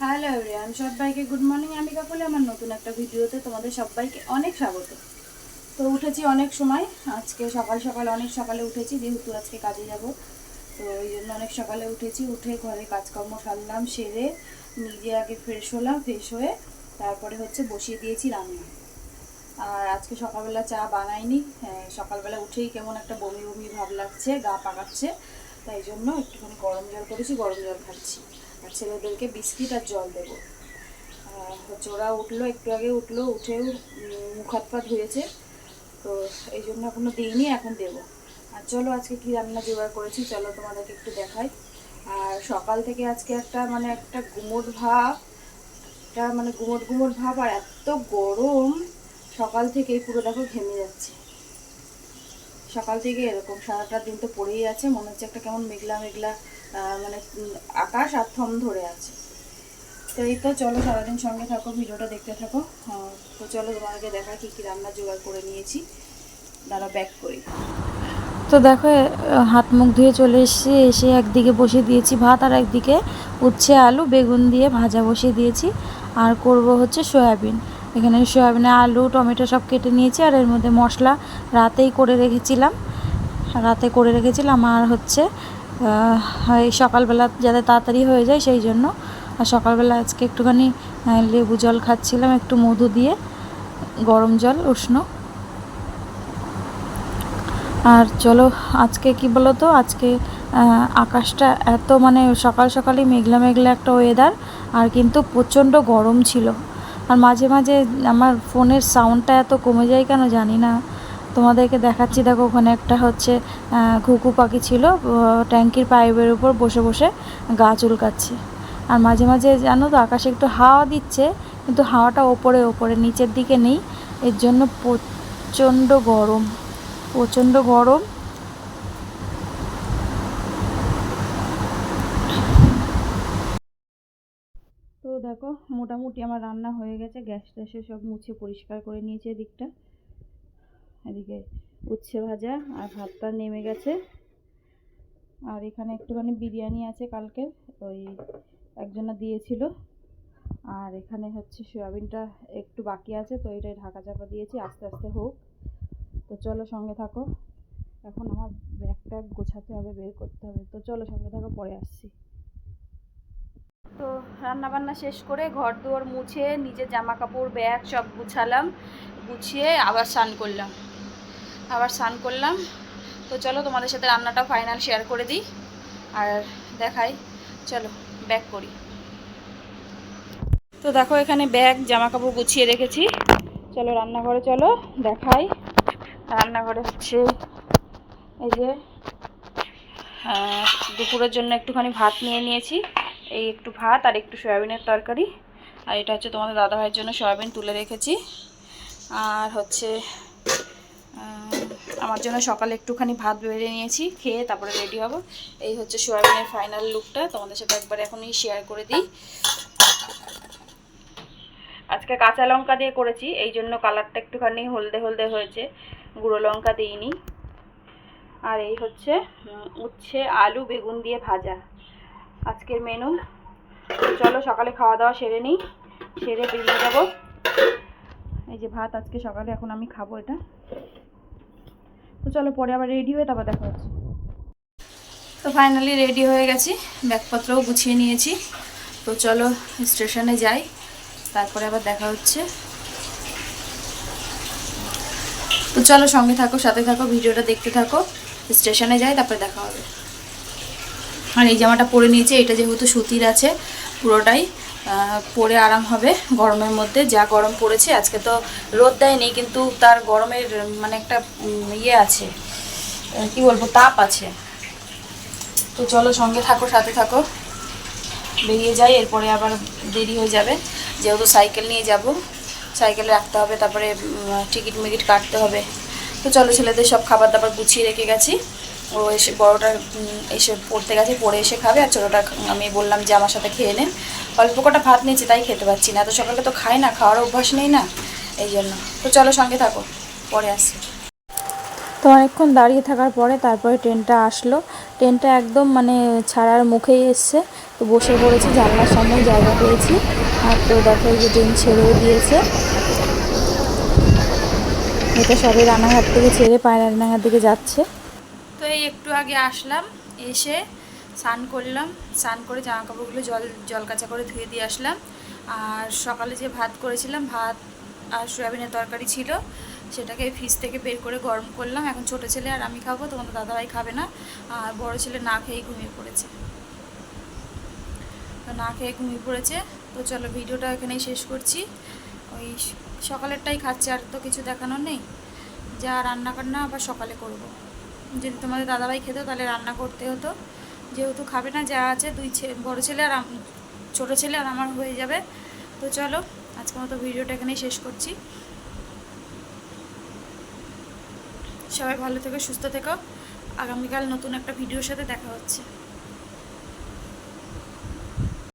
Hello everyone, সবাইকে good morning. আমি কাকলি আমার নতুন একটা ভিডিওতে তোমাদের সবাইকে অনেক স্বাগত। তো উঠেছি অনেক সময়, আজকে সকাল সকাল অনেক সকালে উঠেছি, যেহেতু আজকে কাজে যাব। তো ওই জন্য অনেক সকালে উঠেছি, উঠে ঘরে কাজকর্ম সারলাম, সেরে নিজে আগে ফ্রেশ হলাম, ফ্রেশ হয়ে তারপরে বসিয়ে দিয়েছি রান্না। আর আজকে সকালবেলা চা বানাইনি, সকালবেলা উঠেই কেমন একটা বমি বমি ভাব লাগছে, গা পাকাচ্ছে, তাই জন্য একটুখানি গরম জল করেছি, গরম জল খাচ্ছি। আর ছেলেদেরকে বিস্কিট আর জল দেবো। ওরা উঠলো, একটু আগে উঠলো, উঠেও মুখ হাত পা ধুয়েছে, তো এই জন্য এখনো দিইনি, এখন দেবো। আর চলো আজকে কি রান্না জোগাড় করেছি চলো তোমাদেরকে একটু দেখাই। আর সকাল থেকে আজকে একটা গুমোট ভাব, গুমোট গুমোট ভাব, আর এত গরম সকাল থেকেই পুরো দেখো ঘেমে যাচ্ছে। সকাল থেকে এরকম সারাটা দিন তো পড়েই আছে, মনে হচ্ছে একটা কেমন মেঘলা মেঘলা আকাশ আর থম ধরে আছে। তো এই তো চলো সারাদিন সঙ্গে থাকো, ভিডিওটা দেখতে থাকো। তো চলো তোমাদেরকে দেখাই কী কী রান্না জোগাড় করে নিয়েছি, দাঁড়া ব্যাক করি। তো দেখো, হাত মুখ ধুয়ে চলে এসে একদিকে বসিয়ে দিয়েছি ভাত, আর একদিকে উচ্ছে আলু বেগুন দিয়ে ভাজা বসিয়ে দিয়েছি। আর করব হচ্ছে সয়াবিন। এখানে সয়াবিনে আলু টমেটো সব কেটে নিয়েছি, আর এর মধ্যে মশলা রাতে করে রেখেছিলাম আর এই সকালবেলা যাতে তাড়াতাড়ি হয়ে যায় সেই জন্য। আর সকালবেলা আজকে একটুখানি লেবু জল খাচ্ছিলাম, একটু মধু দিয়ে, গরম জল উষ্ণ। আর চলো আজকে কি বলো তো, আজকে আকাশটা এত সকাল সকালই মেঘলা মেঘলা একটা ওয়েদার, আর কিন্তু প্রচণ্ড গরম ছিল। আর মাঝে মাঝে আমার ফোনের সাউন্ডটা এত কমে যায় কেন জানি না। তোমাদেরকে দেখাচ্ছি, দেখো ওখানে একটা ঘুঘু পাখি ছিল, ট্যাঙ্কির পাইপের উপর বসে বসে গা চুলকাচ্ছে। আর মাঝে মাঝে জানো তো আকাশে একটু হাওয়া দিচ্ছে, কিন্তু হাওয়াটা ওপরে ওপরে নিচের দিকে নেই, এর জন্য প্রচণ্ড গরম। তো দেখো মোটামুটি আমার রান্না হয়ে গেছে, গ্যাস ট্যাসে সব মুছে পরিষ্কার করে নিয়েছে এদিকটা। এদিকে উচ্ছে ভাজা আর ভাতটা নেমে গেছে। আর এখানে একটুখানি বিরিয়ানি আছে কালকে, ওই একজনা দিয়েছিল। আর এখানে সয়াবিনটা একটু বাকি আছে, তো এটাই ঢাকা চাপা দিয়েছি, আস্তে আস্তে হোক। তো চলো সঙ্গে থাকো, এখন আমার ব্যাগটা গোছাতে হবে, বের করতে হবে। তো চলো সঙ্গে থাকো, পরে আসছি। তো রান্নাবান্না শেষ করে ঘর দুয়ার মুছে নিজের জামা কাপড় ব্যাগ সব গুছালাম, গুছিয়ে আবার স্নান করলাম। তো চলো তোমাদের সাথে রান্নাটা ফাইনাল শেয়ার করে দিই আর দেখাই। চলো ব্যাগ করি। তো দেখো এখানে ব্যাগ জামা কাপড় গুছিয়ে রেখেছি, চলো রান্নাঘরে চলো দেখাই। রান্নাঘরে এই যে দুপুরের জন্য একটুখানি ভাত নিয়ে নিয়েছি, এই একটু ভাত আর একটু সয়াবিনের তরকারি। আর এটা তোমাদের দাদাভাইয়ের জন্য সয়াবিন তুলে রেখেছি। আর আমার জন্য সকালে একটুখানি ভাত বেড়ে নিয়েছি, খেয়ে তারপরে রেডি হব। এই সয়াবিনের ফাইনাল লুকটা তোমাদের সাথে একবার এখনই শেয়ার করে দিই। আজকে কাঁচা লঙ্কা দিয়ে করেছি, এই জন্য কালারটা একটুখানি হলদে হলদে হয়েছে, গুঁড়ো লঙ্কা দিইনি। আর এই উচ্ছে আলু বেগুন দিয়ে ভাজা আজকের মেনু। চলো সকালে খাওয়া দাওয়া সেরে নিই, সেরে বেরিয়ে যাব। এই যে ভাত আজকে সকালে এখন আমি খাবো এটা। তো চলো পরে আবার রেডি হয়ে তারপর দেখা হচ্ছে। তো ফাইনালি রেডি হয়ে গেছি, ব্যাগপত্রও গুছিয়ে নিয়েছি। তো চলো স্টেশনে যাই, তারপরে আবার দেখা হচ্ছে। তো চলো সঙ্গে থাকো, সাথে থাকো, ভিডিওটা দেখতে থাকো। স্টেশনে যাই, তারপরে দেখা হবে। আর এই জামাটা পরে নিয়েছি, এটা যেহেতু সুতির আছে পুরোটাই, পরে আরাম হবে গরমের মধ্যে। যা গরম পড়েছে আজকে, তো রোদ দেয়নি কিন্তু তার গরমের একটা ইয়ে আছে, কি বলবো, তাপ আছে। তো চলো সঙ্গে থাকো, সাথে থাকো, বেরিয়ে যাই। এরপরে আবার দেরি হয়ে যাবে, যেহেতু সাইকেল নিয়ে যাব, সাইকেলে রাখতে হবে, তারপরে টিকিট মিকিট কাটতে হবে। তো চলো ছেলেদের সব খাবার দাবার গুছিয়ে রেখে গেছি। ও এসে বড়োটা এসে পড়তে গেছে, পড়ে এসে খাবে। আর ছোটোটা আমি বললাম যে আমার সাথে খেয়ে নে, অল্প কটা ভাত নিয়েছি তাই খেতে পারছি না, এত সকালে তো খাই না, খাওয়ার অভ্যাস নেই না, এই জন্য। তো চলো সঙ্গে থাকো, পরে আসছি। তো অনেকক্ষণ দাঁড়িয়ে থাকার পরে তারপরে ট্রেনটা আসলো। ট্রেনটা একদম মানে ছাড়ার মুখেই এসছে। তো বসে পড়েছি, জানলার সামনে জায়গা পেয়েছি। আর তো দেখো এই যে ট্রেন ছেড়েও দিয়েছে। এটা সবে রানাঘাট থেকে ছেড়ে পায়রানাঘাট দিকে যাচ্ছে। তো এই একটু আগে আসলাম, এসে স্নান করলাম, স্নান করে জামা কাপড়গুলো জল কাচা করে ধুয়ে দিয়ে আসলাম। আর সকালে যে ভাত করেছিলাম, ভাত আর সয়াবিনের তরকারি ছিল, সেটাকে ফ্রিজ থেকে বের করে গরম করলাম। এখন ছোটো ছেলে আর আমি খাবো, তোমাদের দাদাভাই খাবে না। আর বড়ো ছেলে না খেয়েই ঘুমিয়ে পড়েছে। তো না খেয়ে ঘুমিয়ে পড়েছে। তো চলো ভিডিওটা এখানেই শেষ করছি। ওই সকালেরটাই খাচ্ছে, আর তো কিছু দেখানোর নেই। যা রান্না বান্না আবার সকালে করব। যদি তোমাদের দাদাভাই খেত তাহলে রান্না করতে হতো, যেহেতু খাবে না, যা আছে বড়ো ছেলে আর ছোটো ছেলে আর আমার হয়ে যাবে। তো চলো আজকের মতো ভিডিওটা এখানেই শেষ করছি। সবাই ভালো থেকো, সুস্থ থেকো। আগামীকাল নতুন একটা ভিডিওর সাথে দেখা হচ্ছে।